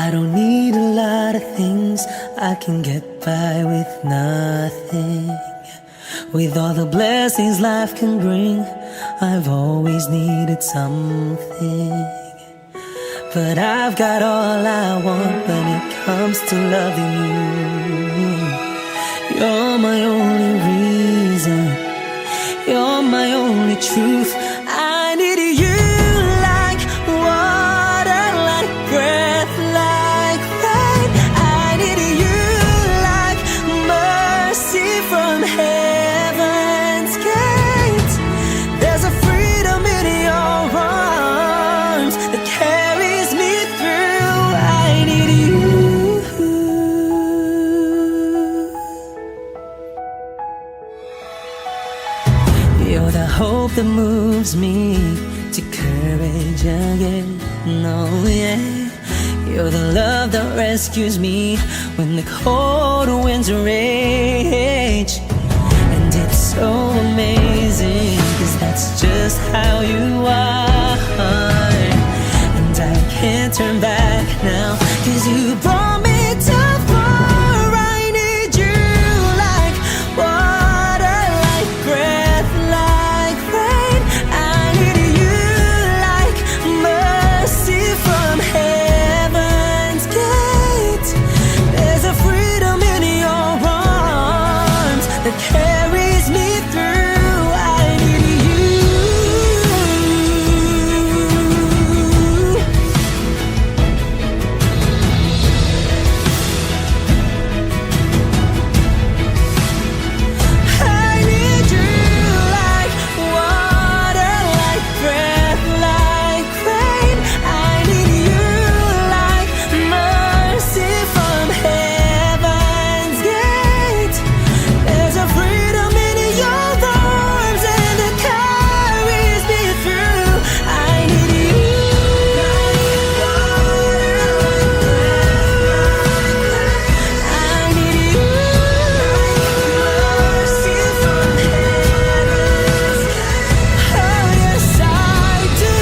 I don't need a lot of things, I can get by with nothing. With all the blessings life can bring, I've always needed something. But I've got all I want when it comes to loving you. You're my only reason, you're my only truth. I need you like water, like breath, like rain. I need you like mercy from heaven's gate. There's a freedom in your arms that carries me through. I need you. You're the hope that moves me to courage again. No, yeah. You're the love that rescues me when the cold winds rage. And it's so amazing, 'cause that's just how you are. And I can't turn back now, 'cause you brought me too far. I need you like water, like breath, like rain. I need you like mercy from heaven's gate. There's a freedom in your arms that carries me through. I need you. I need you like water, like breath, like rain. I need you like mercy from heaven's gate. There's a freedom in your arms and it carries me through. I need you. I need you like mercy from heaven's gate. Oh yes I do.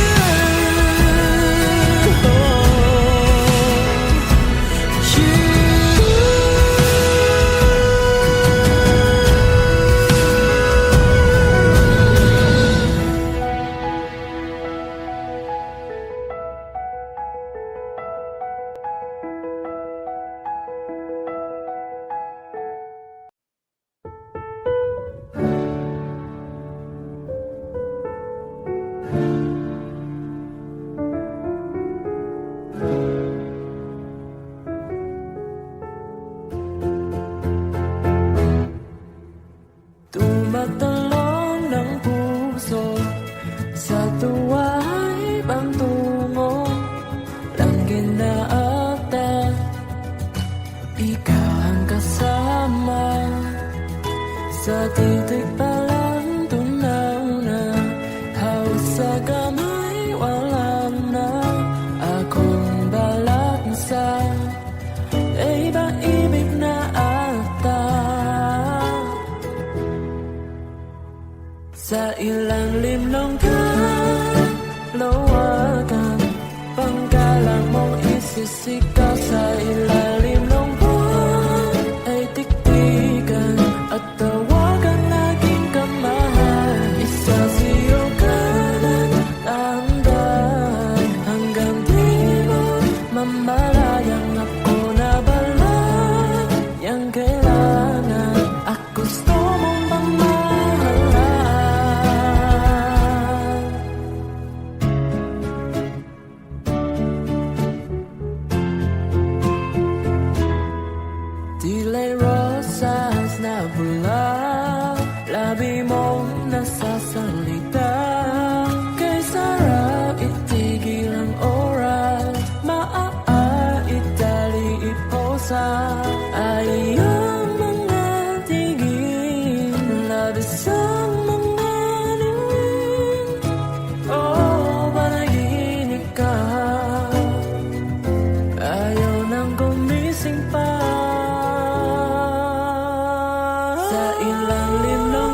Tumatalon ng puso sa tuwa'y pangtungo. Langin na ata, ikaw ang kasama. Sa titik pa lang tunaw na, hawak sa kamay wala na. Akong balansa, ay ba-ibig na ata. Sa ilalim ng kalawakan, panggalang mong isisigaw. Sa ilalim ng buwan ay tiktikan at tawagan aking kamahal. Isa siyo kanan tandaan, hanggang di mo mamalayang ako na bala. Yang kailangan at gusto mong pamahalaan. Tila'y rosas na bula, labi mong nasasalita. Kay sarap itigil ang oras, maaitali iposa. Ayang mga tigil, labis ang mga niwin. Oh, panaginip ka, ayaw nang gumising pa. Sa ilalim ng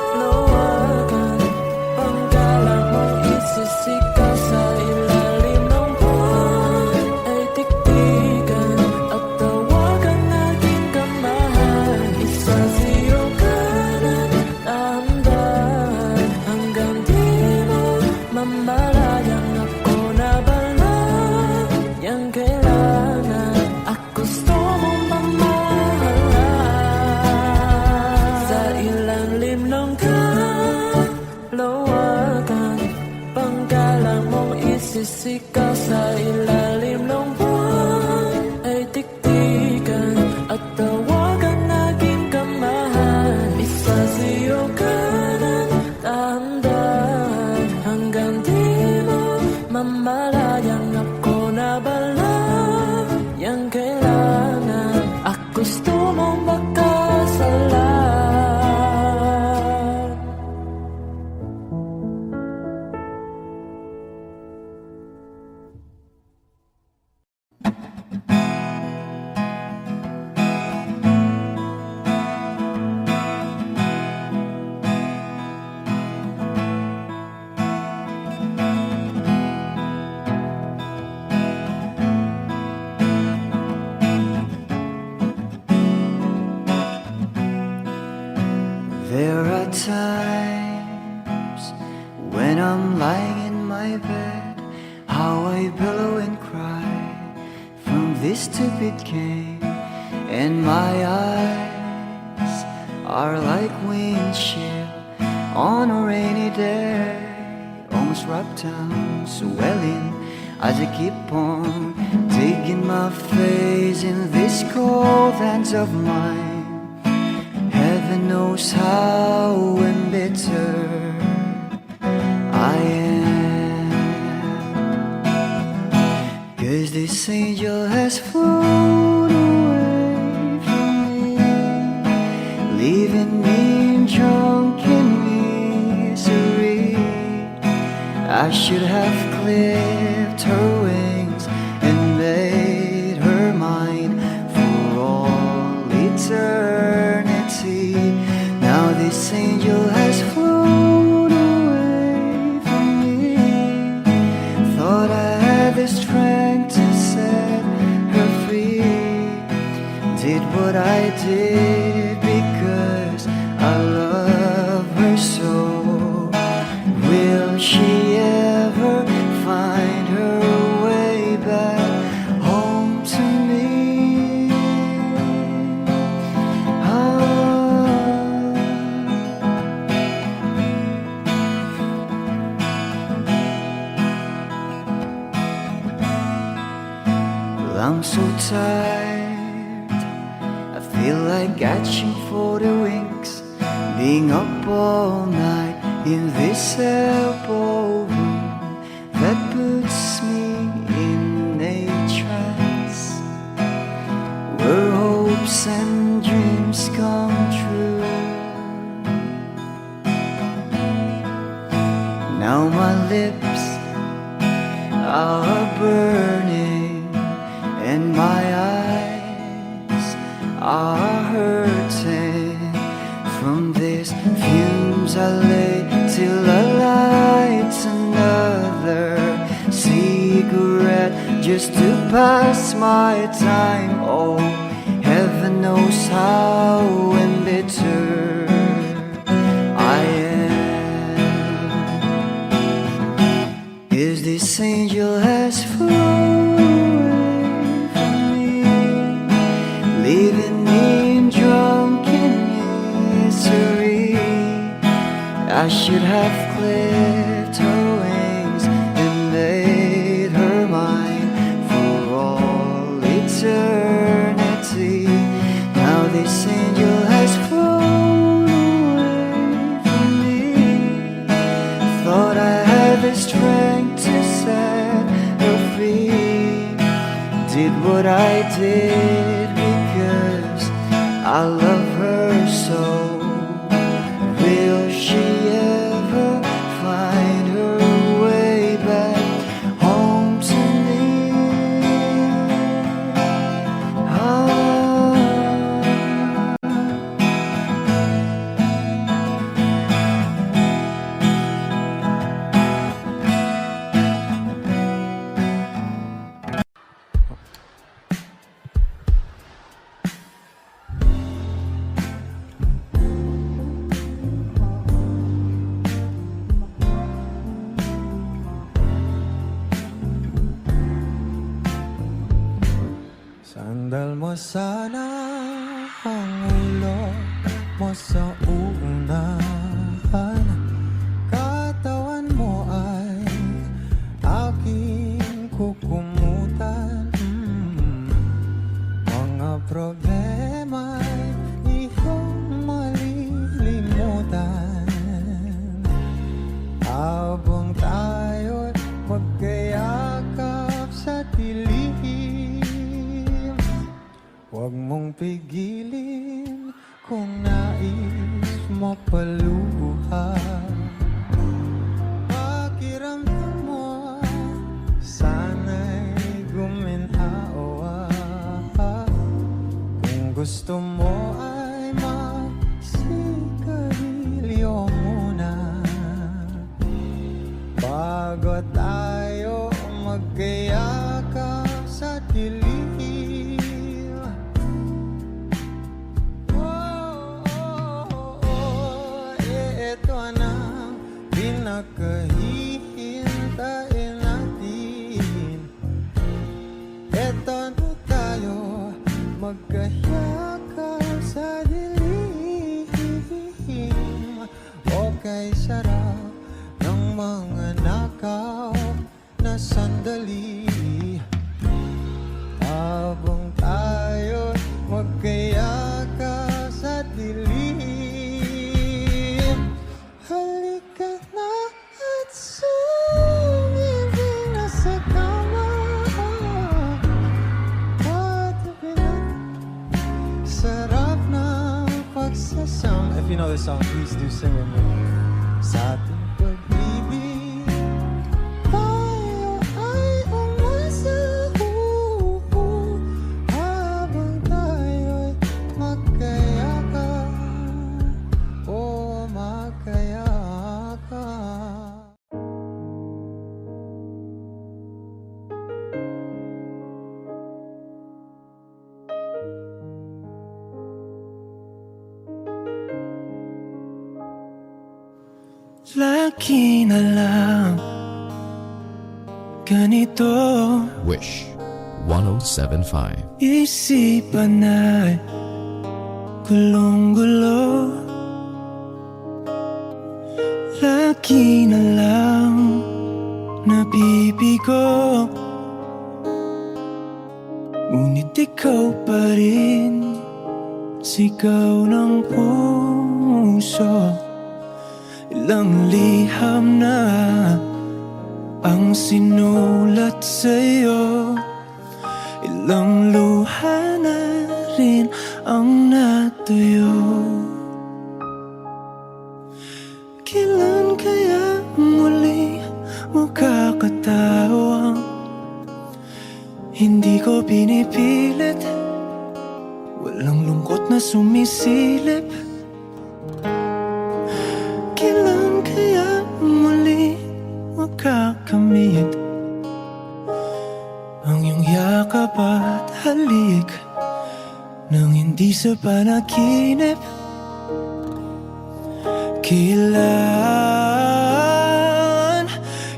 kalawakan, panggalang mong isisigaw. Sa ilalim ng buwan ay this stupid game, and my eyes are like windshield on a rainy day, almost rubbed down, swelling as I keep on digging my face in these cold hands of mine. Heaven knows how embittered I am, 'cause this angel has flown away from me, leaving me drunken misery. I should have clipped her wings and made her mine for all eternity. Now this angel has flown away from me. Thought I had the strength to set her free. Did what I did because I love her so. Will she ever find her way back home to me? Well, I'm so tired, I feel like catching for the wings, being up all night in this elbow room that puts me in a trance, where hopes and dreams come true. Now my lips are burning and my eyes are hurting from these fumes I lay till I light another cigarette just to pass my time. Oh, heaven knows how embittered I am, 'cause this angel has flown away from me, leaving me drunken misery. I should have clipped her wings and made her mine for all eternity. Now this angel has flown away from me. Thought I had the strength to set her free. Did what I did because I love her so. Will she ever find her way back home to me? Sandal mo sana ang ulo mo sa unahan, katawan mo ay aking kukumutan. Mga problema'y iyong malilimutan habang tayo'y magkayakap sa dilim. Huwag mong pigilin kung nais mo paluha. Pakiramdam mo sana'y guminhawa. Kung gusto mo ay magsigarilyo muna bago tayo magkayakap sa dilim. Pinakahihintayin natin. Eto na tayo. magkayakap sa dilim o kay sarap ng mga nakaw na sandali. Habang tayo'y magkayakap sa dilim, halika na at sumibig na sa kama. Sarap ng pagsasama. If you know this song, please do sing with me. Sa ating pag-ibig, tayo ay umasa, habang tayo'y magkayakap, magkayakap. Lagi na lang ganito, Wish 1075. isipan ay gulong-gulo. Lagi na lang nabibigo, ngunit ikaw pa rin, sigaw ng puso. Ilang liham na ang sinulat sa'yo, ilang luha na rin ang natuyo. Kailan kaya muli makakatawang hindi ko pinipilit, walang lungkot na sumisilip. Kailan kaya muli makakamit ang iyong yakap at halik nang hindi sa panaginip? Kailan,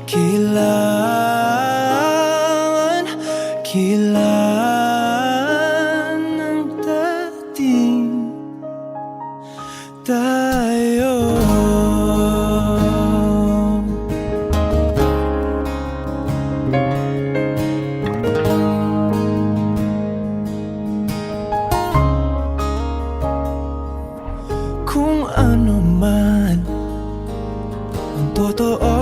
kailan, kailan ang dating tayo? Kung ano man ang totoo,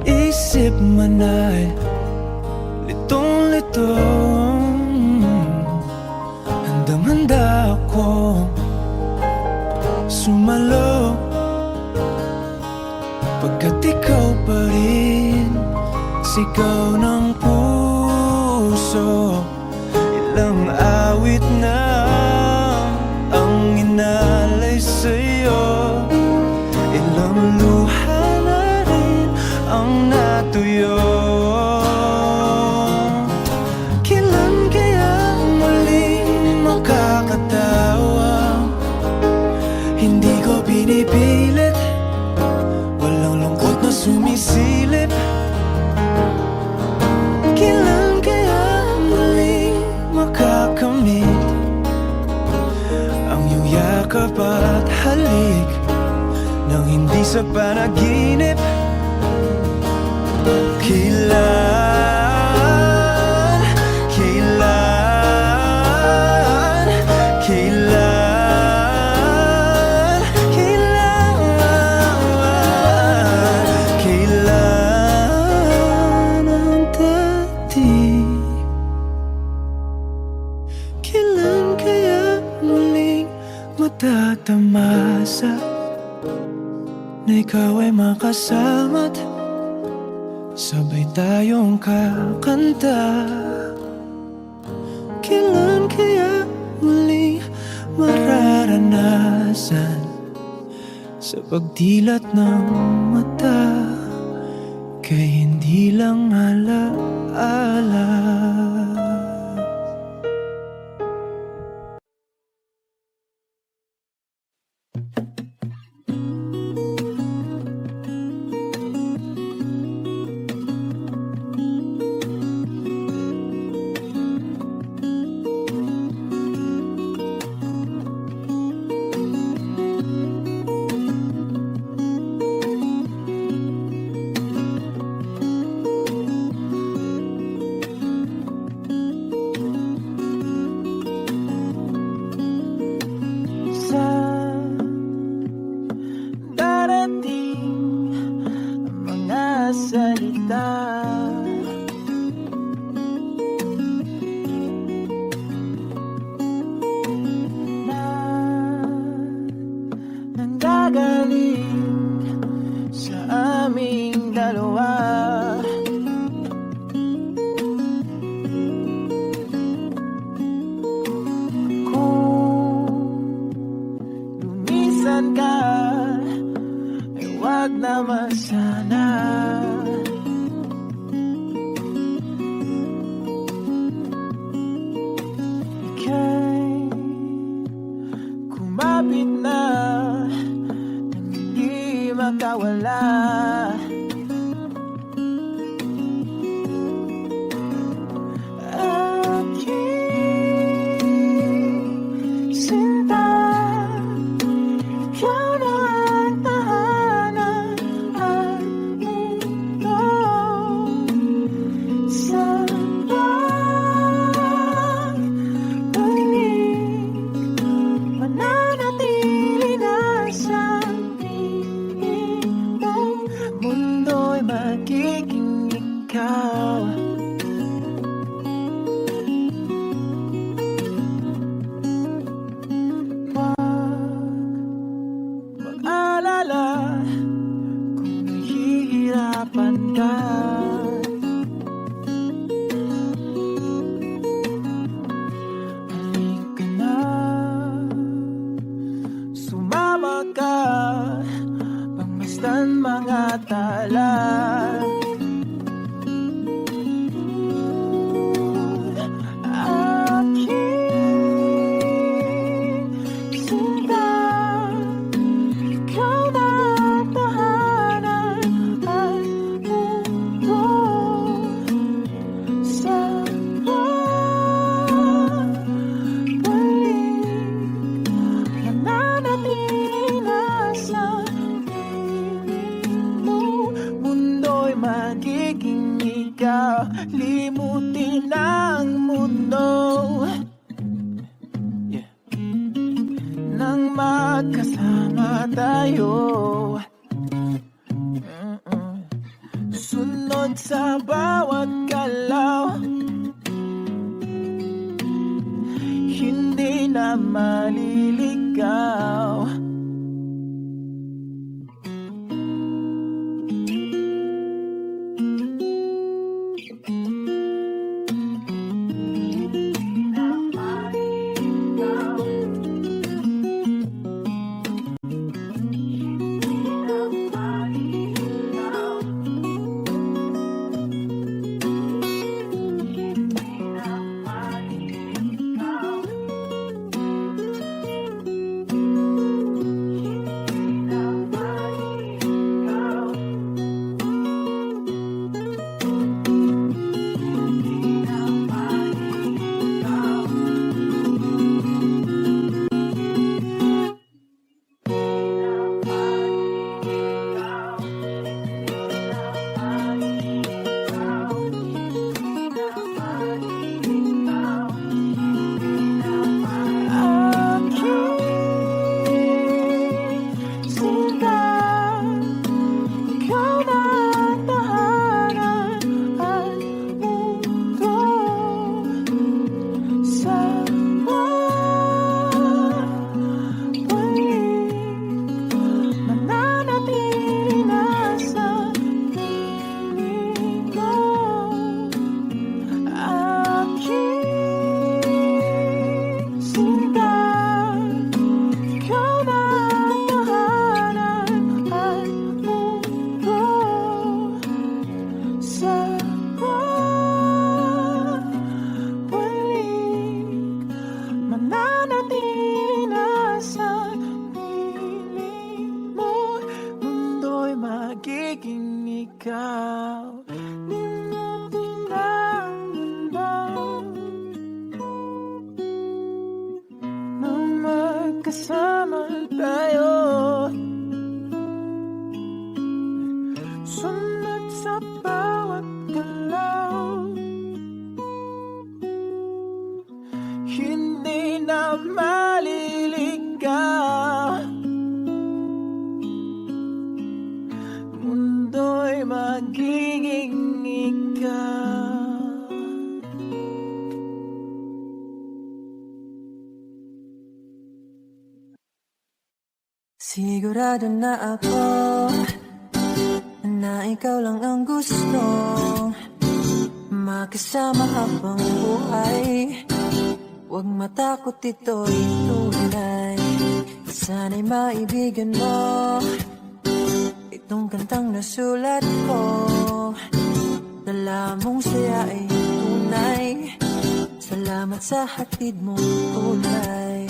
isip man ay litong-litong, handang-handa akong sumalo, pagkat ikaw pa rin, sigaw ng puso. Ilang awit na ang inalay sa'yo, ilang luha na rin ang natuyo. Kailan kaya muling makakatawa, hindi ko pinipilit, walang lungkot na sumisilip. Kailan kaya muling makakamit ang iyong yakap at halik nang hindi sa panaginip? Kailan, kailan, kailan, kailan, kailan ang dating? Kailan kaya muling matatamasa na ikaw ay makasama't sabay tayong kakanta? Kailan kaya muling mararanasan sa pagdilat ng mata kay hindi lang alaala? ng mundo. Nang magkasama tayo, sunod sa bawat galaw, hindi na maliligaw. Magiging ikaw, di mo tinanggilaw na magkasama tayo. Sunod sa bawat galaw, hindi na maliligaw. Mundo'y magiging ikaw. Sigurado na ako na ikaw lang ang gusto makasama habang buhay. Huwag matakot, ito'y tunay. Sana'y maibigan mo itong kantang nasulat ko. Dala mong saya ay tunay. Salamat sa hatid mong kulay.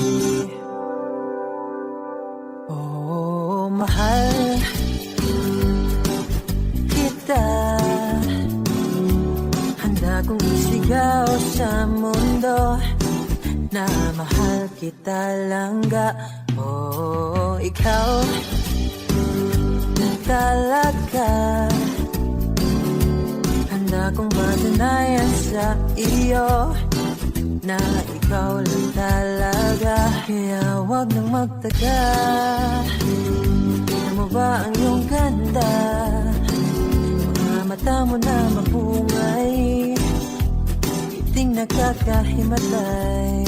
Oh, mahal kita. Handa kong isigaw sa mundo na mahal kita langga. Oh, ikaw na talaga. Handa kong patunayan sa iyo na ikaw lang talaga. Kaya wag nang magtaga. Tignan mo ba ang iyong ganda? Mga mata mo na mapungay, iting nakakahimatay.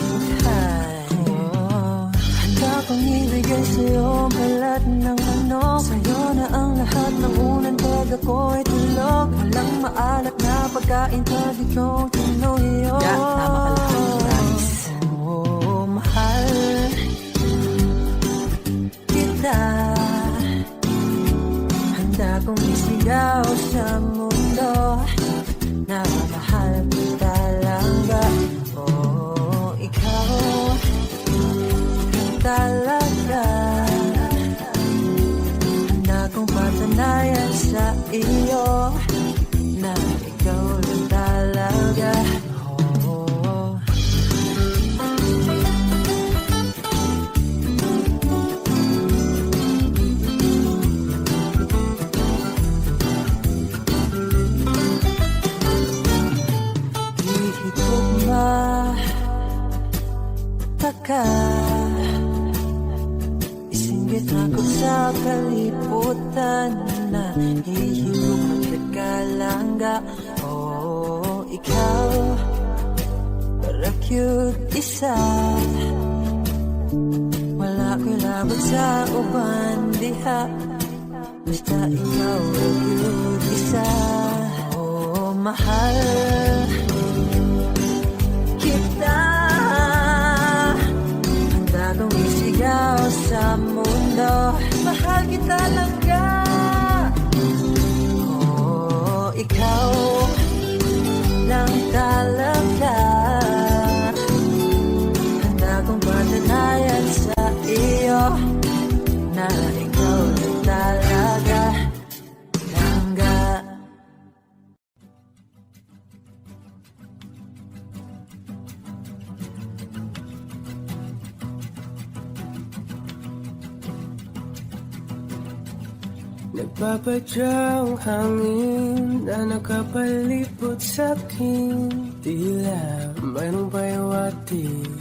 Handa kong ibigay sa'yo ang balat ng manok. Sa'yo na ang lahat ng unan pag ako'y tulog. Walang maalat na pagkain pag ikaw tinuyo. Tama ka lang, guys. Oh, mahal kita. Handa kong isigaw sa mundo na mahal kita langga. Oh, ikaw talaga. Handa kong patunayan sa iyo na ikaw lang talaga. Oh. Di Ugma Taka Isinggit ako sa kalibutan na hihigop at nagkalangga. Oh, ikaw para cute isa. Wala ko'y labot sa uban diha. Basta ikaw ang cute isa. Oh, mahal kita. Handa kong isigaw sa mundo. Mahal kita lang ka. Oh, ikaw lang talaga. Handa kong patanayan sa iyo na ikaw lang talaga. Langga. Nagpapadyang hangin na nakapalipot sa'kin. Tila mayroong payawatig,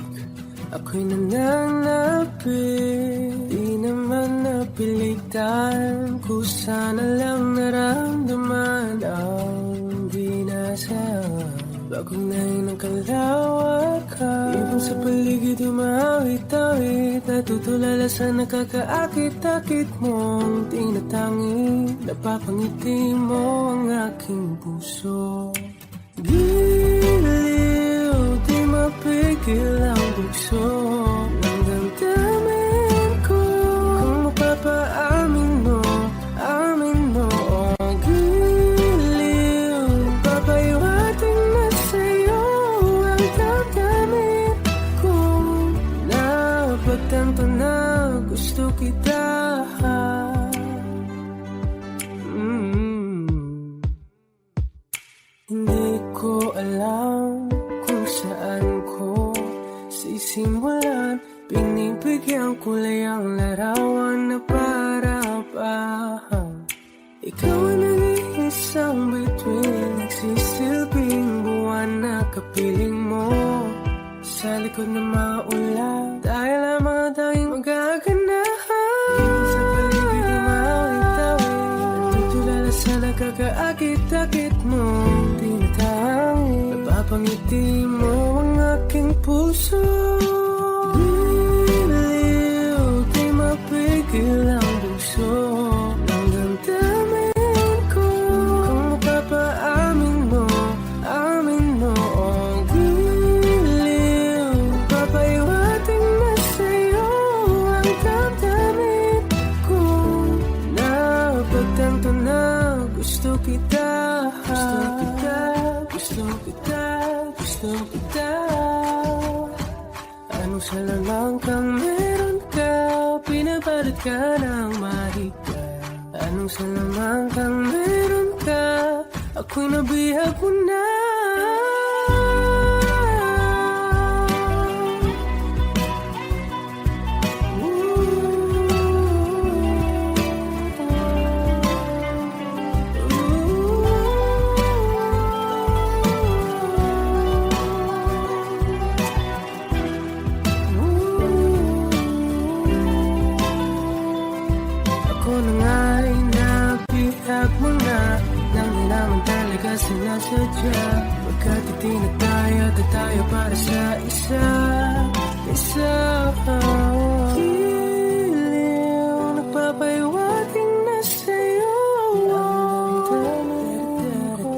ako'y nananapit. Di naman napilitan, kusana lang naramdaman ang di nasa. Bagong nahin ang kalawakan, ibang sa paligid umawit-awit. Natutulala sa nakakaakit-akit mong tinatangi. Napapangiti mo ang aking puso. Giliw, di mapigil ang bugso ng damdamin ko. Kung mapapaamin mo, amin mo. Oh, giliw, papayawating na sa'yo ang damdamin ko. Napagtanto na gusto kita. Hindi ko alam kung saan ko sisimulan. Pinibigyan ko lang ang larawan na para pa. Ikaw ang nag-iisang bituin, nagsisilbing buwan na kapiling mo. Sa likod ng maulan, dahil lamang tayong magaganahan. Sa paligid ng mawit-awit, natutulala sa nakakaakit-akit mo. Napapangiti mo ang aking puso. Giliw, di mapigil ang bugso ng damdamin ko. Kung mapapaamin mo, amin mo. Oh, giliw, papayawating na sa'yo ang damdamin ko. Napagtanto na gusto kita. Gusto kita, gusto kita. Anong salamang kang meron ka, pinapalit ka ng mahika. Anong salamang kang meron ka, ako'y nabihag mo na. Sinasadya, pagkat itinataya tayo para sa isa. Giliw, nagpapayawating na sa'yo ang damdamin ko.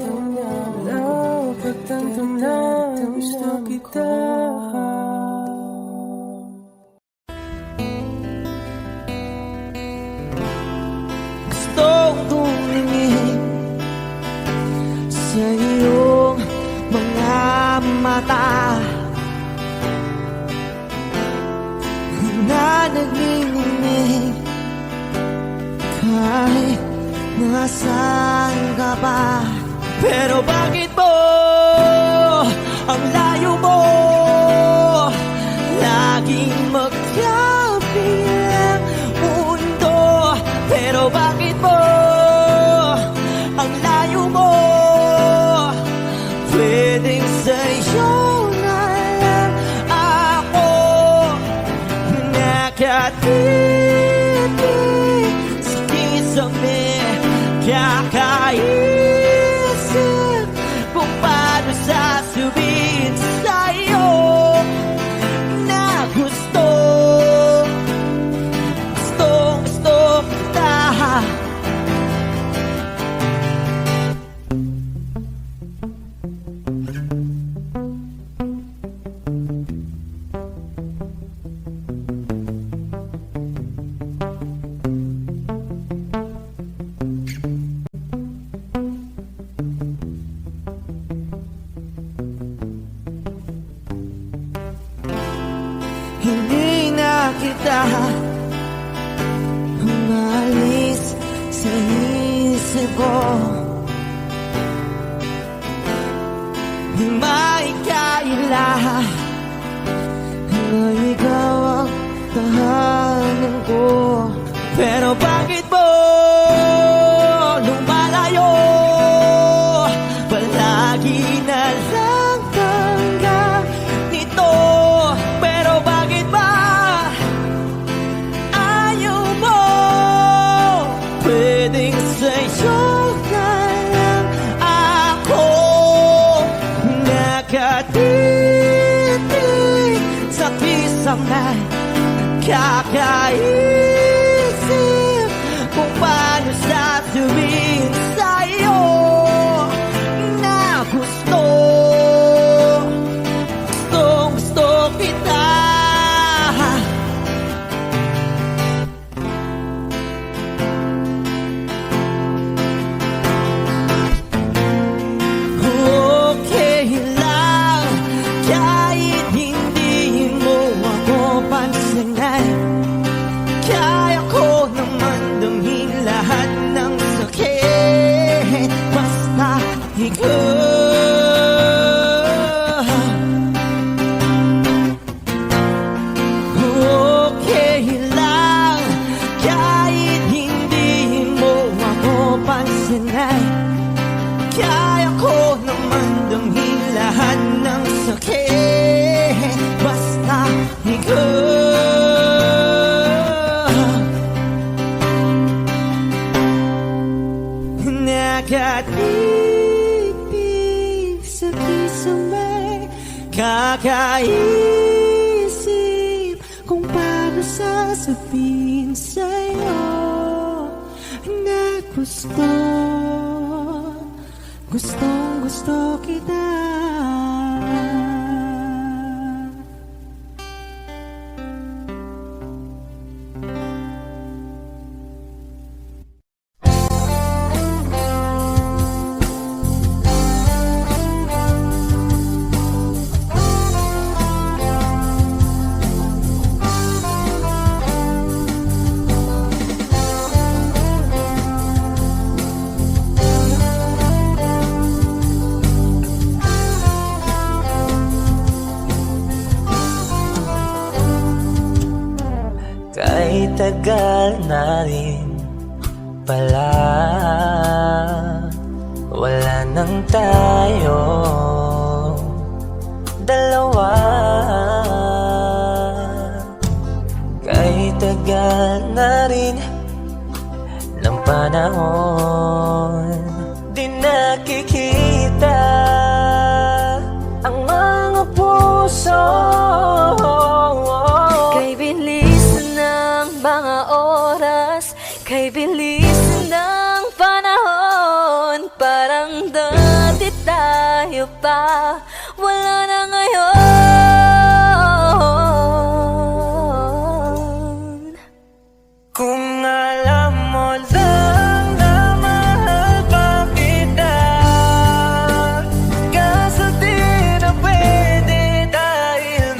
Napagtanto na gusto kita. Gustong tumingin sa iyong mga mata na nagninginig kahit nasaan ka pa. Pero bakit mo ang layo mo laging magkabilang mundo? Pero bakit mo ang layo mo pwedeng sa'yo nakatitig sa kisame, kakaisip kung paano sasabihin sa'yo na gusto kita. Hindi na kita umalis sa isip ko. Di maikaila na ikaw ang tahanan ko. Pero bakit mo lumalayo? Palagi na lang hanggang nito. Pero bakit ba ayaw mo? Pwedeng sa'yo na lang ako nakatitig sa kisame, kakaisip kung paano sasabihin sa'yo na gusto kita. Okay lang kahit hindi mo ako pansinin. Kaya ko naman damhin lahat ng sakit, basta ikaw. Okay lang kahit hindi mo ako pansinin. Kaya ko naman damhin lahat ng sakit, basta ikaw. Nakatitig sa kisame, kakaisip kung paano sasabihin sa'yo na gusto kita. Kahit tagal na rin pala, wala nang tayo dalawa. Kahit tagal na rin ng panahon, di nakikita ang mga puso. Kay bilis ng mga oras, kay bilis ng panahon, parang dati tayo pa, wala na ngayon. Kung alam mo lang na mahal pa kita, kaso di na pwede dahil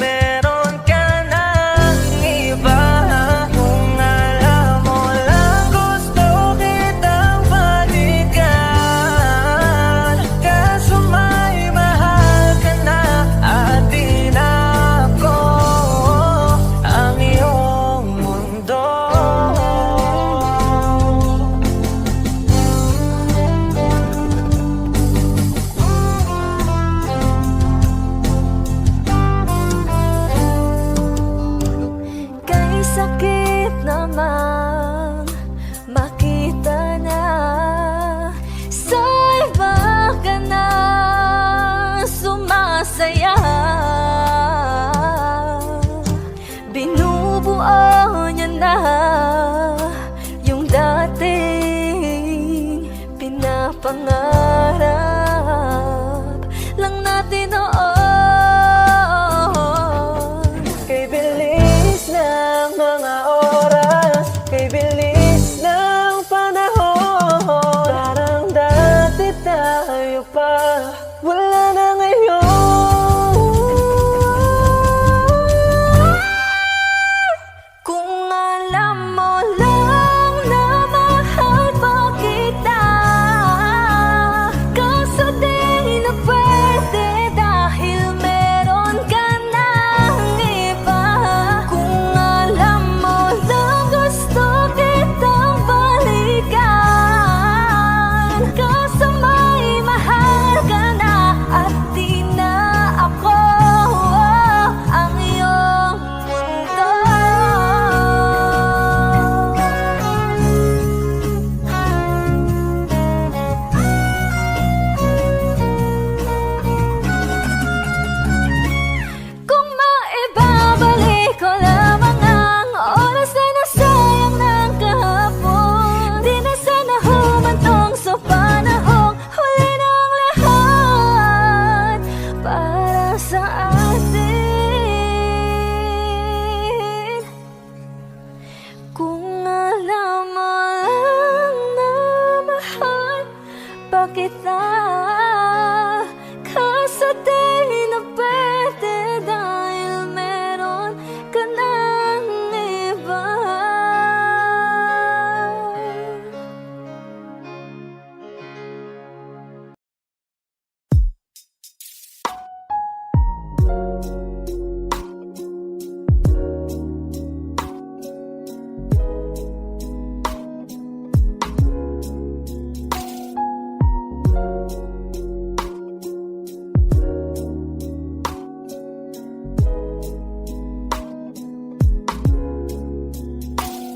yung dating pinapangarap lang natin noon. Kay bilis ng mga oras, kay bilis ng panahon, parang dati tayo pa, wala na ngayon. Kung alam mo lang na mahal pa kita, kaso di na pwede dahil meron ka ng iba. Kung alam mo lang gusto kitang balikan, kaso may mahal ka na at di na ako ang iyong mundo. Kung maibabalik ko lamang ang oras na nasayang ng kahapon, di na sana humantong sa panahong huli ng lahat para sa atin. Kung alam mo lang na mahal pa kita, kaso di na pwede dahil meron ka ng iba.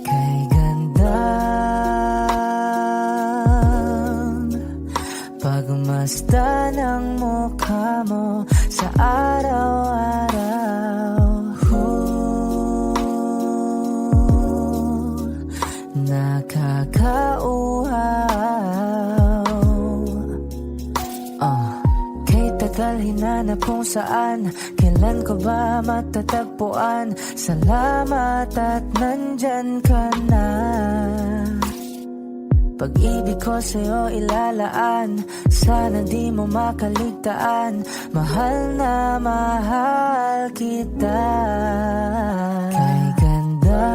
Kay gandang pagmasta ng mukha mo sa araw-araw. Nakakauhaw. Kay tagal hinanap kung saan, kailan ko ba matatagpuan? Salamat at nandyan ka na. Pag-ibig ko sa'yo ilalaan, sana di mo makaligtaan. Mahal na mahal kita. Kay ganda,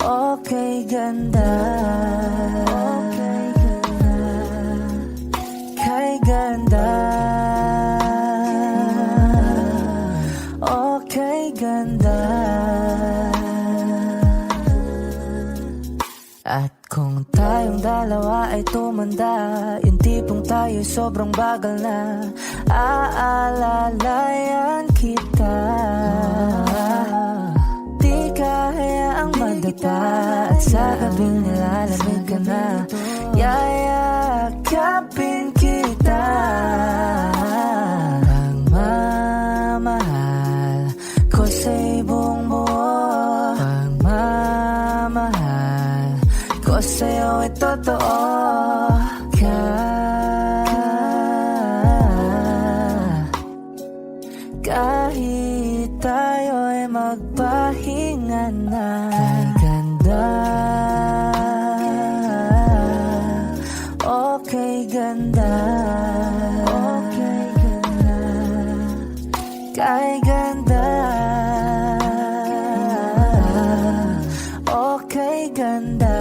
okay ganda, okay ganda, kay ganda, okay ganda. At kung tayong dalawa ay tumanda, yung tipong tayo sobrang bagal na, aalalayan kita. Di kaya ang madata at sa gabing nilalamig ka na, yayakapin kita. Ang mamahal ko sa'y buong buo, ang mamahal ko sa'yo ay totoo. Kahit tayo'y magpahinga na. Kay ganda, okay ganda, okay ganda, kay ganda, okay ganda.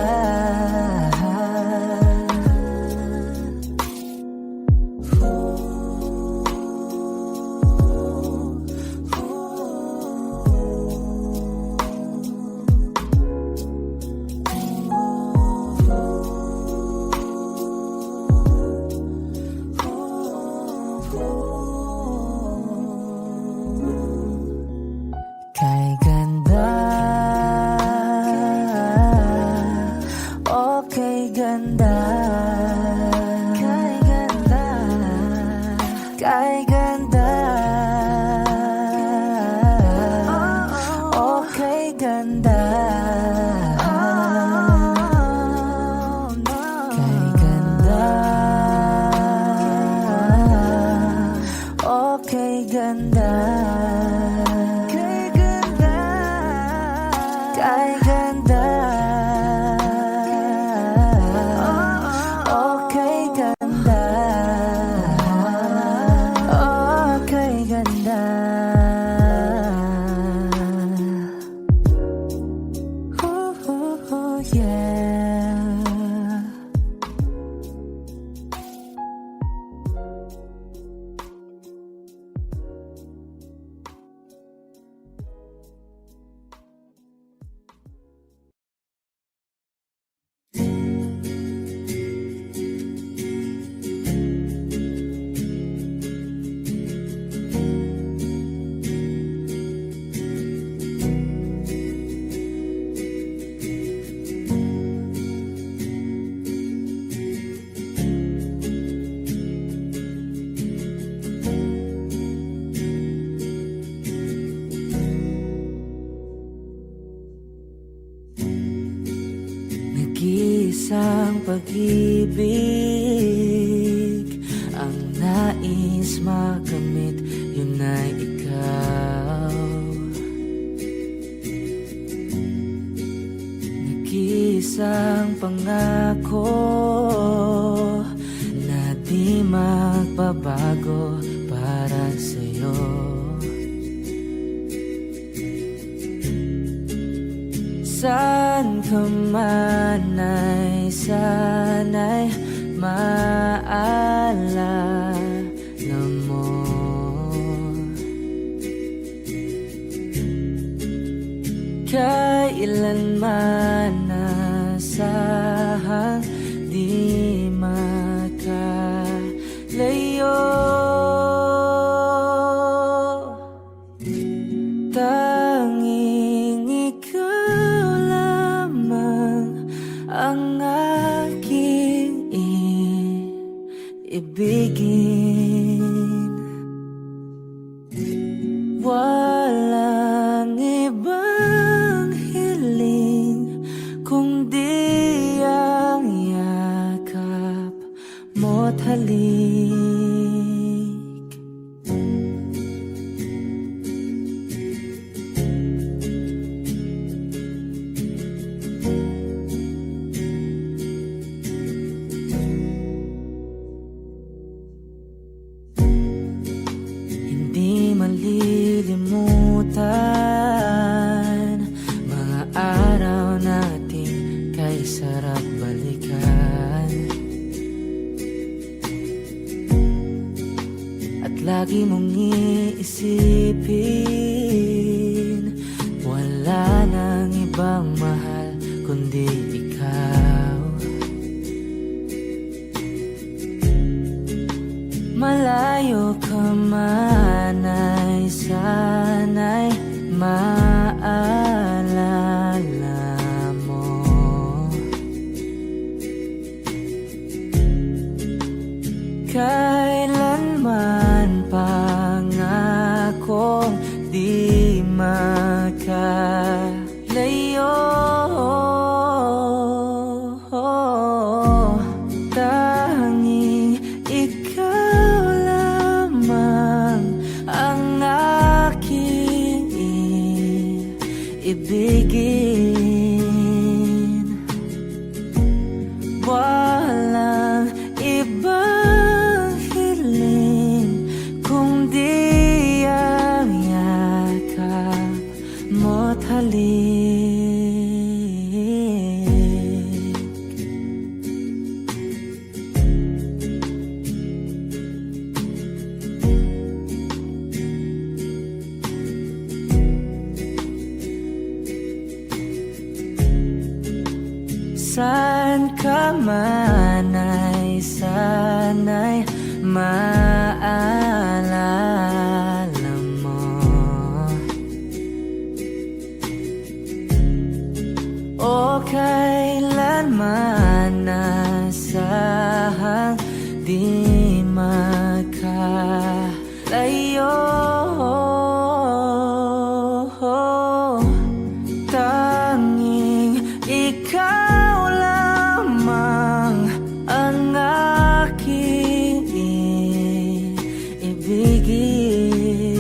Kay ganda, okay ganda, kay ganda, kay ganda, ganda, kay ganda, kay ganda. Oh, kay ganda, oh, kay ganda. Oh, yeah. Nag-iisang pag-ibig ang nais makamit, yun ay ikaw. Nag-iisang pangako na di magbabago para sa'yo. Saan ka man ay sana'y maalala mo. Kailanman nasahang di makalayo. Tanging ikaw lamang ang aking ibigin. Walang ibang hiling kundi ang yakap mo't halik. Hindi malilimutan mga araw natin kay sarap balikan. At lagi mong iisipin, wala nang ibang mahal kundi ikaw. Malayo ka man ay sana'y maalala mo. Kailanman pangakong di makalayo. Tanging ikaw lamang ang aking ibigin. Walang ibang hiling kundi ang yakap mo't halik. Saan ka man ay sana'y maalala mo. O kailanman nasahang di makalayo. Tanging ikaw lamang ang aking ibigin.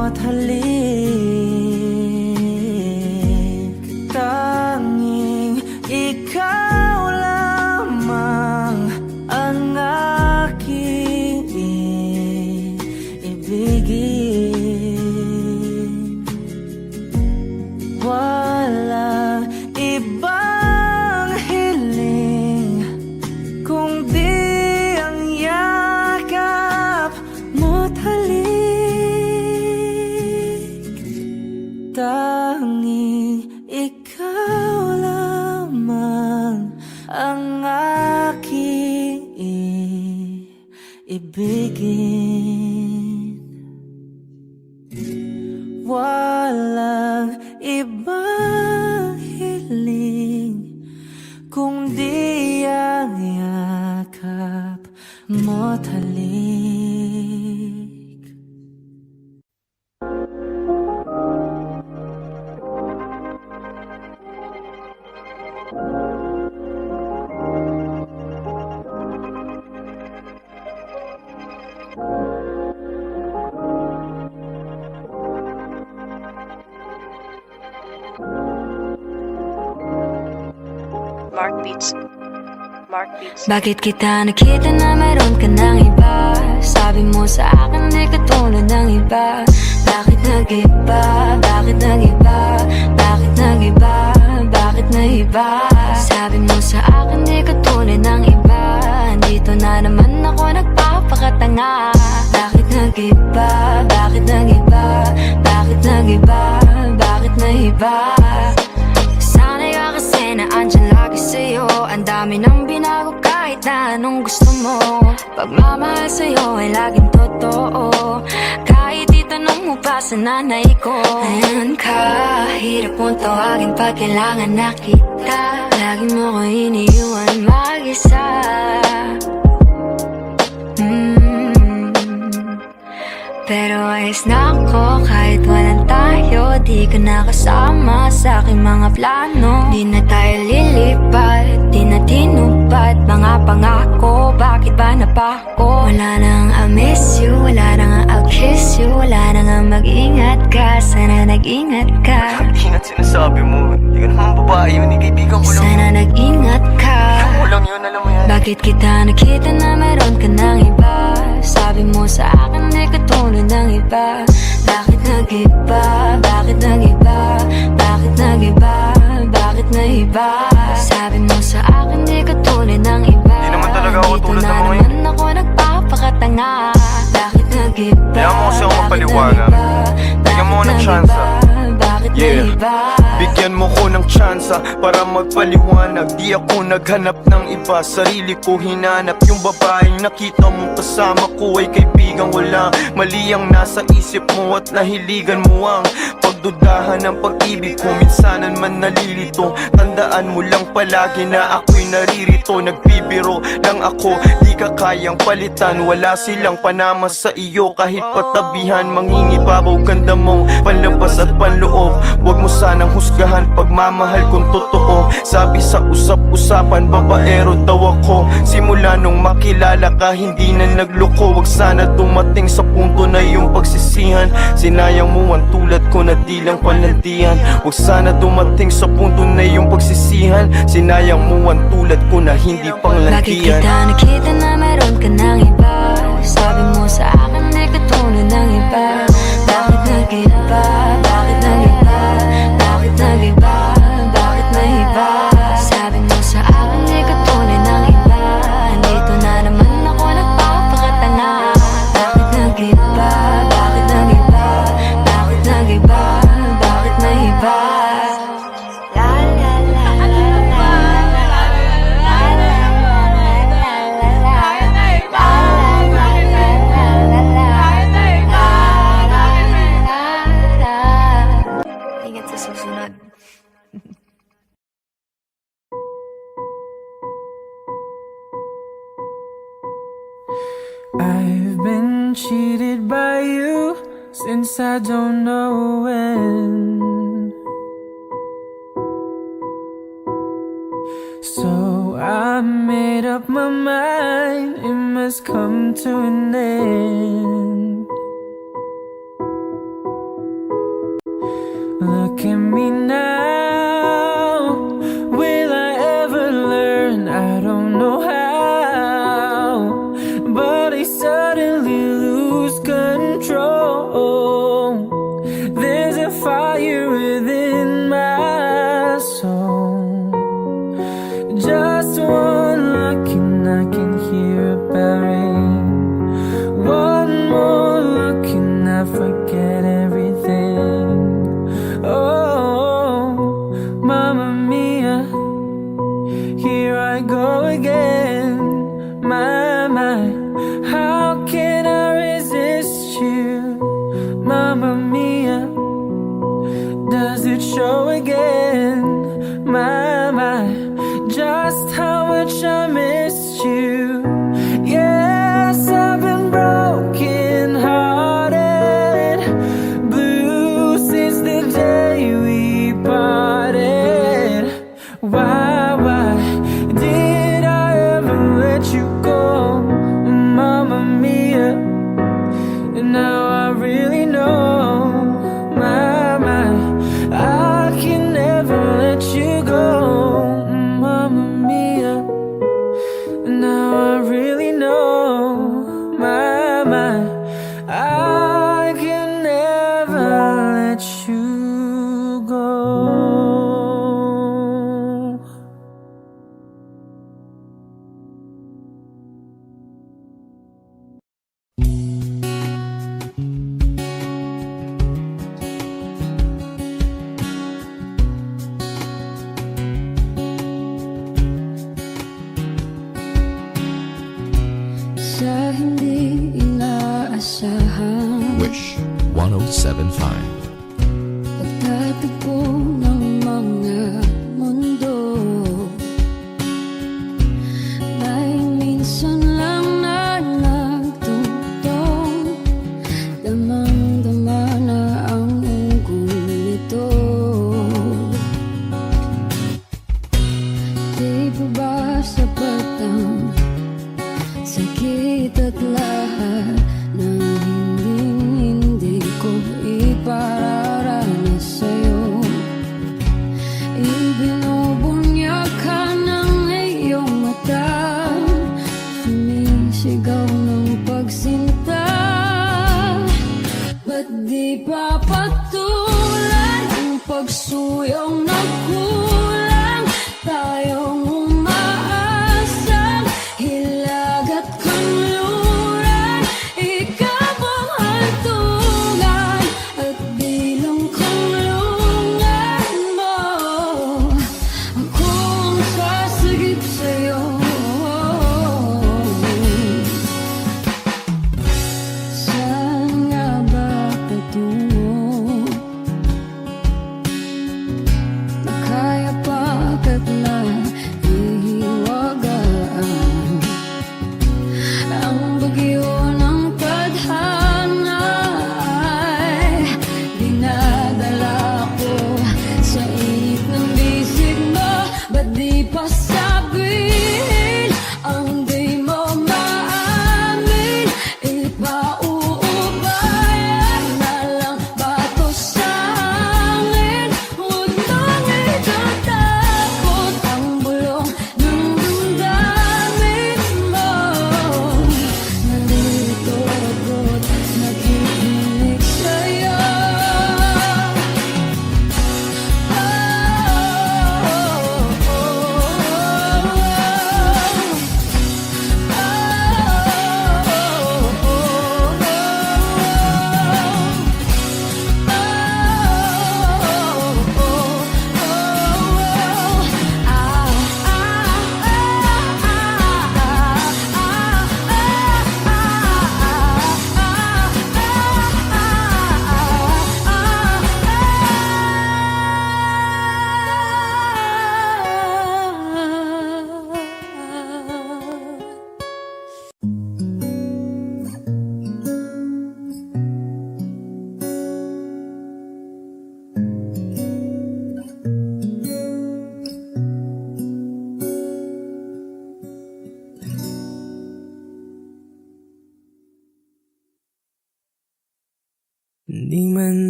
mo't halik. Tanging ikaw lamang ang aking ibigin. Walang ibang hiling kung di ang yakap mo't halik. Tanging ikaw lamang ang aking ibigin. Walang ibang hiling kung di ang yakap mo't halik. Mark Beats. Mark Beats. Bakit kita nakita na meron ka ng iba? Sabi mo sa akin di ka tulad ng iba. Bakit nag-iba? Bakit nag-iba? Bakit nag-iba? Bakit nag-iba? Sabi mo sa akin di ka tulad ng iba. Dito na naman ako nagpapakatanga. Bakit nag-iba? Bakit nag-iba? Bakit nag-iba? Bakit nag-iba? Sanay ka kasi na andyan lagi sa'yo. Ang dami nang binago kahit na anong gusto mo. Pagmamahal sa'yo ay laging totoo. Kahit itanong mo pa sa nanay ko. Ayan ka, hirap mong tawagin pag kailangan na kita. Lagi mo ko iniiwan mag-isa. Pero ayos na ako kahit walang tayo. Di ka nakasama sa aking mga plano. Di na tayo lilipat, di na tinupad mga pangako. Bakit ba napako? Wala nang I miss you, wala nang I'll kiss you. Wala nang mag-ingat ka, sana nag-ingat ka. Ingat sinasabi mo. Hindi ka naman babae yun, kaibigan ko lang. Sana nag-ingat ka. Ako lang yun, alam mo yan. Bakit kita nakita na meron ka ng iba? Sabi mo sa akin di ka tulad ng iba. Bakit nag-iba? Bakit nag-iba? Bakit nag-iba? Bakit nag-iba? Sabi mo sa akin di ka tulad ng iba. Di naman talaga ako Dito tulad na ng mga naman ako nagpapakatanga. Bakit nag-iba? Kaya mo kasi ako Bakit mapaliwanag. nag-iba? Bigyan mo ako ng Bakit tsansa. nag-iba? Bakit Yeah. nag-iba? Bigyan mo ko ng tsansa para magpaliwanag. Di ako naghanap ng iba, sarili ko hinanap. Yung babaeng nakita mong kasama ko ay kaibigan. Wala mali ang nasa isip mo at nahiligan mo ang pagdudahan ng pag-ibig ko. Minsanan man nalilito, tandaan mo lang palagi na ako'y naririto. Nagbibiro lang ako, di ka kayang palitan. Wala silang panama sa iyo kahit patabihan. Mangingibabaw ganda mong panlabas at panloob. Huwag mo sanang husgahan pagmamahal kung totoo. Sabi sa usap-usapan, babaero daw ako. Simula nung makilala ka, hindi na nagloko. Huwag sana dumating sa punto na yung pagsisihan. Sinayang mo ang tulad ko na di lang palandian. Huwag sana dumating sa punto na yung pagsisihan. Sinayang mo ang tulad ko na hindi Bakit panglandian. kita nakita na meron ka ng iba? Sabi mo sa akin di ka tulad ng iba. Bakit nag-iba? Bakit nag-iba? Bakit nag-iba? Bakit nag-iba? Sabi mo sa akin di ka tulad ng iba. Dito na naman ako nagpapakatanga. Bakit nag-iba? Bakit nag-iba? Bakit nag-iba? Bakit nag-iba? La la la la la Ingat sa susunod. I've been cheated by you since I don't know when. So I made up my mind, it must come to an end. Look at me now. Will I ever learn? I don't know how, but I suddenly lose control. There's a fire within my soul. Just one look and I can hear a bell ring. One more look and I forget everything. Oh, Mamma Mia, here I go again. My, how can I resist you? Mamma Mia, does it show again? My, just how much I missed you. Yes, I've been broken hearted, blue since the day we parted. Why did I ever let you go, Mamma Mia? And now I really know, my, I can never let you go, Mamma Mia. And now I really know, my, I can never let you go. Sa hindi inaasahan, Wish 1075. pagtatagpo ng mga mundo, may minsan lang na nagtungtong, damang-dama na ang ungkol nito. Di pa ba sapat ang sakit at lahat ng hindi ko ipararanas sa'yo? Ibinubunyag ka ng iyong mata, sumisigaw ng pagsinta. Ba't di pa patulan ang pagsuyong nagkulang? Tayong umaasang hilag at kanluran, ikaw ang hantungan at bilang kanlungan mo. Ako ang sasagip sa'yo. Saan nga ba patungo?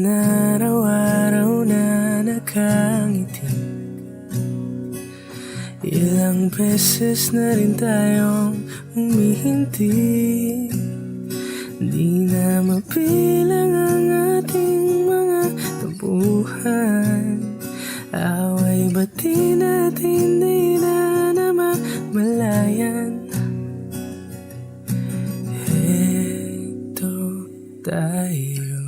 araw-araw na nakangiti. Ilang beses na rin tayong humihinti. Di na mapilang ang ating mga tampuhan. Away ba't di natin di na namamalayan? Heto tayo,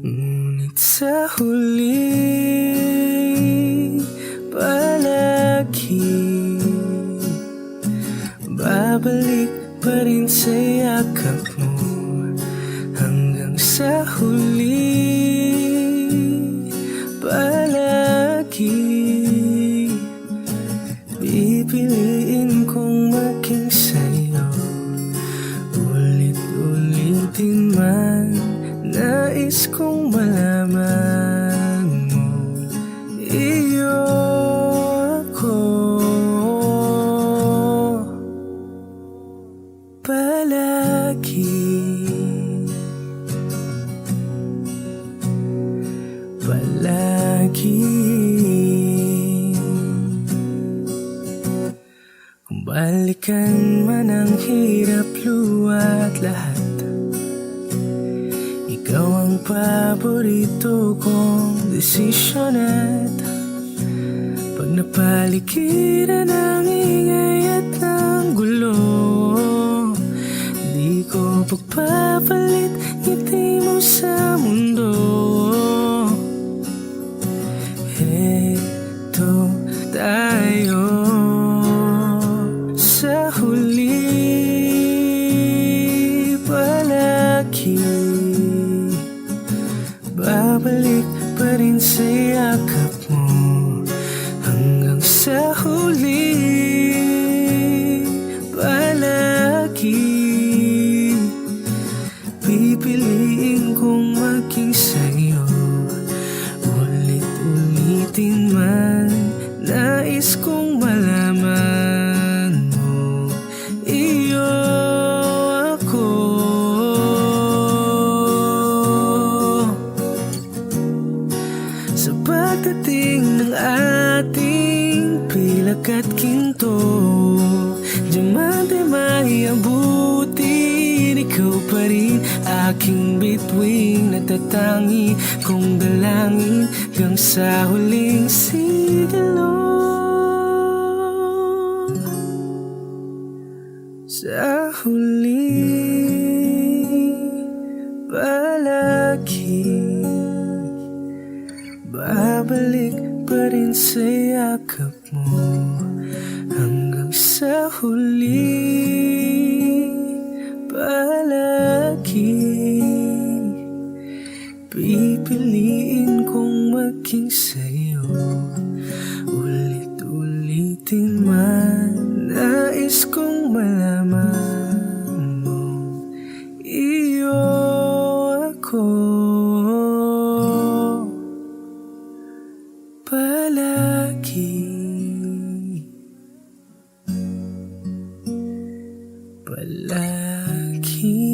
ngunit sa huli palagi babalik pa rin sa yakap mo. Hanggang sa huli palagi pipiliin kong maging sa'yo. Ulit-ulitin man, nais kong malaman mo, iyo ako. Palagi, palagi. Kung balikan man ang hirap, luwa't lahat, ikaw ang paborito kong desisyon. At pag napaligiran ng ingay at ng gulo, di ko pagpapalit ngiti mo sa mundo. Heto tayo sa huli palagi babalik pa rin sa yakap mo. Hanggang sa huli palagi pipiliin kong maging sa'yo. Ulit-ulitin man, nais kong malaman mo, iyo ako. Sa pagdating ng ating pilak at ginto, diamante may abutin, ikaw pa rin aking bituin. Natatangi kong dalangin hanggang sa huling sigilo. Sa huli palagi babalik pa rin sa yakap mo. Hanggang sa huli palagi pipiliin kong maging sa'yo. Ulit-ulitin man, nais kong malaman mo, iyo ako. Palagi, palagi.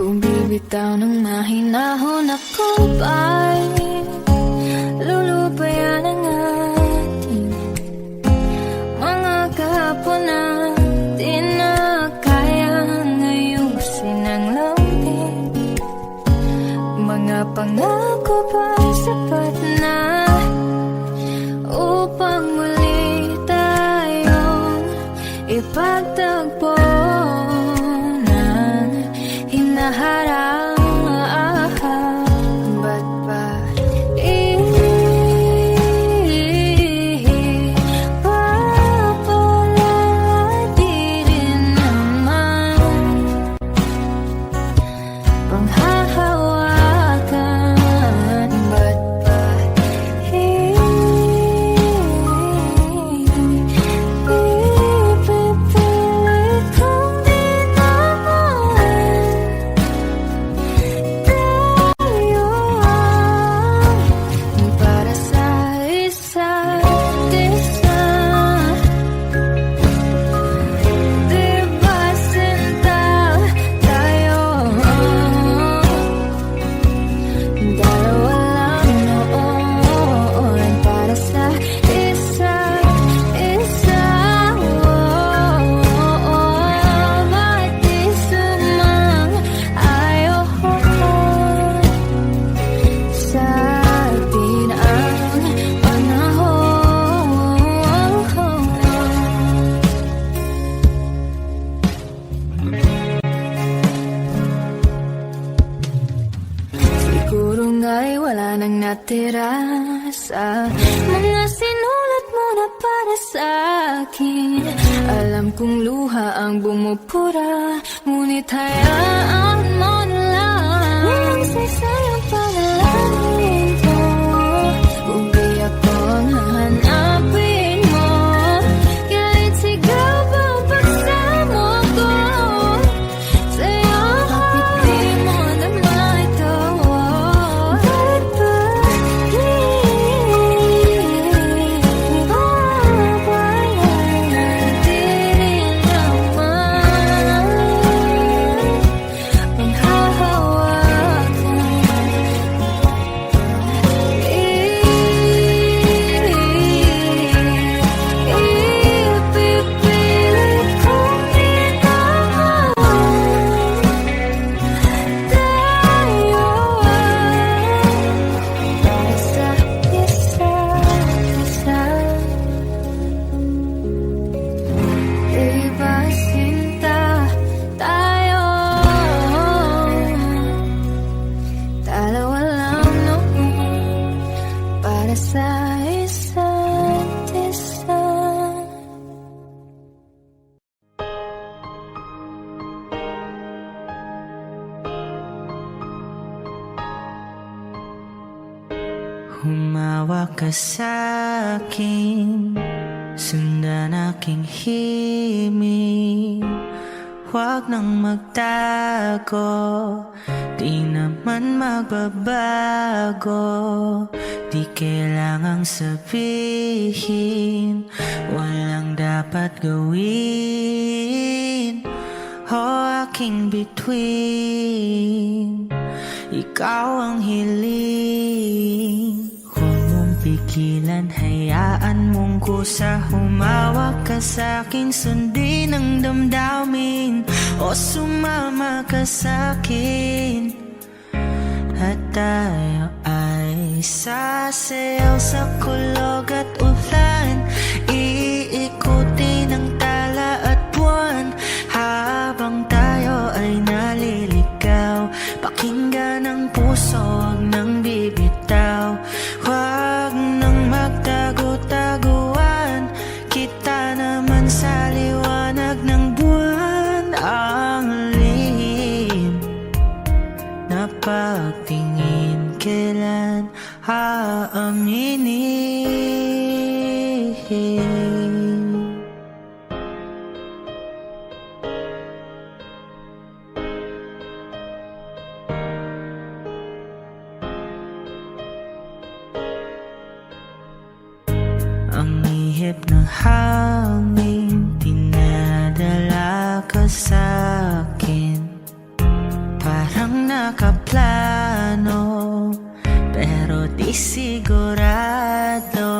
Kung bibitaw ng mahinahon ako ba'y lulupayan ang ating mga kahapon na di na kayang ayusin ang lambing. Mga pangako ba'y sapat na upang muli tayong ipagtagpo ng hinaharap? Ba't ay wala nang natira sa mga sinulat mo na para sa akin. Alam kong luha ang bumupura, ngunit hayaan mo na lang. Walang saysayang panalangin ko, kung di ako ang hahanapin mo. Kahit sigaw ang pagsamo ko sa'yo, kapit mo naman ito. Bakit ba di rin naman panghahawakan? Ipipilit kong itawan tayo ay sa isa't isa. Diba sinta tayo, dalawa lang noon para sa isa't isa. Humawak ka sa'kin, sundan aking himig. Huwag nang magtago, di naman magbabago. Di kailangang sabihin, walang dapat gawin. O aking bituin, ikaw ang hiling. Huwag mong pigilan, hayaan mong kusa. Humawak ka sa'kin, sundin ang damdamin. O sumama ka sa'kin, at tayo ay sasayaw sa kulog at ulan. Iikutin ang tala at buwan, habang tayo ay naliligaw. Pakinggan ang puso, huwag nang bibitaw. Huwag nang magtago-taguan, kita naman sa liwanag ng buwan. Ang lihim na pagtingin, kailan aaminin? Ang ihip ng hangin, dinadala ka sa'kin. Parang nakaplano, pero di sigurado.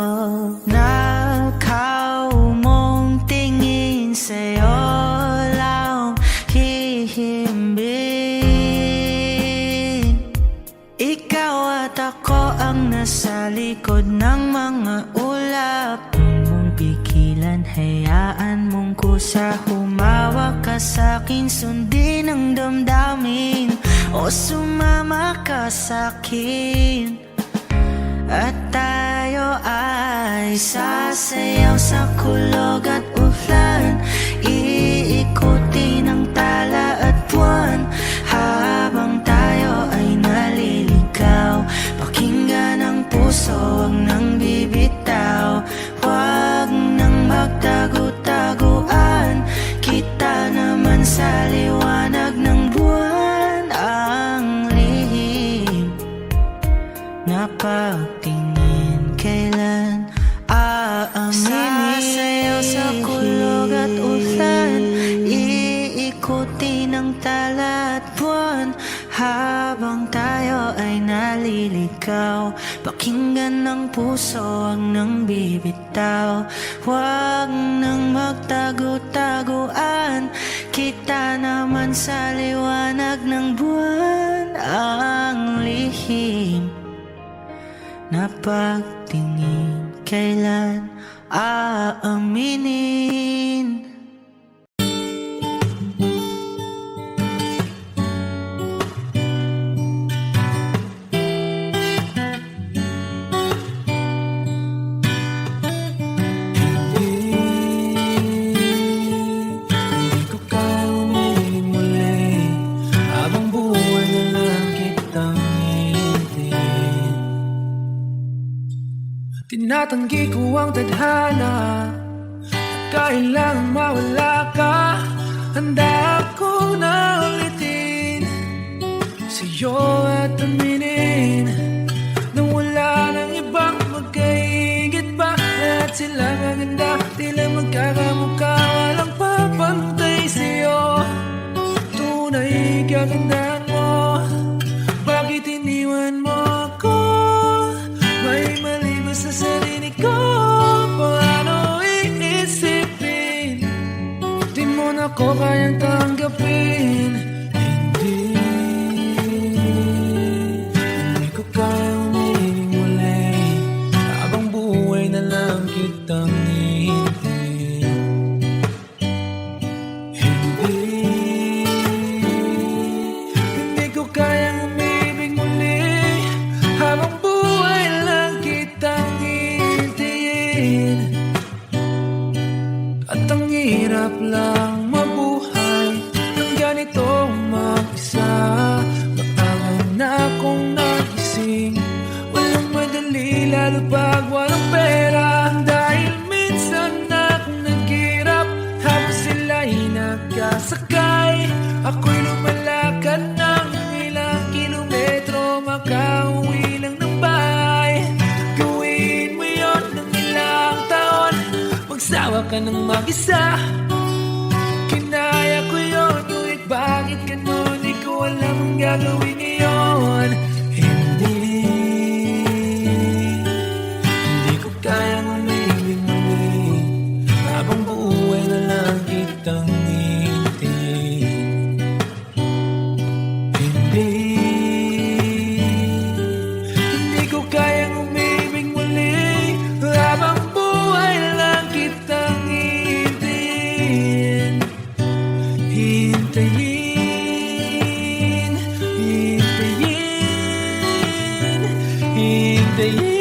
Nakaw mong tingin, sa'yo lang hihimbing. Ikaw at ako ang nasa likod ng mga ulap. Huwag mong pigilan, hayaan mong kusa. Humawak ka sa'kin, sundin ang damdamin. O sumama ka sa'kin, at tayo ay sasayaw sa kulog at ulan. Iikutin ang tala at buwan, habang tayo ay naliligaw. Pakinggan ang puso, huwag nang bibitaw. Huwag nang magtago-taguan, kita naman sa liwanag ng buwan. Ang lihim na pagtingin, kailan aaminin? Sasayaw sa kulog at ulan, iikutin ang tala at buwan, habang tayo ay naliligaw. Pakinggan ng puso, huwag nang bibitaw. Huwag nang magtago-taguan, kita naman sa liwanag ng buwan. Ang lihim na pagtingin, kailan aaminin? Tinatanggi ko ang tadhana kailangang mawala ka. Handa ako na ulitin sa'yo at aminin na wala nang ibang magkaigit pa. Lahat sila maganda, tila magkakamukha, walang papantay sa'yo. Tunay kagandahan mo, bakit iniwan mo ako? May mali ba sa sarili ko? Paano iisipin? Di mo na ko kayang tanggapin. Hindi ko kayang umiling muli, habang buhay na lang kitang hihintayin. Hindi ko kayang umibig muli, habang buhay lang kitang hihintayin. At ang hirap lang mabuhay ng ganitong mag-isa. Maangan na akong nagising, walang madali lalo pag walang pera. Dahil minsan akong naghirap habang sila'y nagkasakay. Ako'y lumalakad ng ilang kilometro, makauwi lang ng bahay. Gawin mo yun ng ilang taon, magsawa ka ng mag-isa. Kinaya ko yun, ngunit bakit ganun? Di ko alam ang gagawin ngayon. Hindi ko kayang umibig muli, habang buhay na lang kitang hihintayin. Hindi ko kayang umibig muli, habang buhay lang kitang hihintayin. Hintayin, hintayin, hintayin.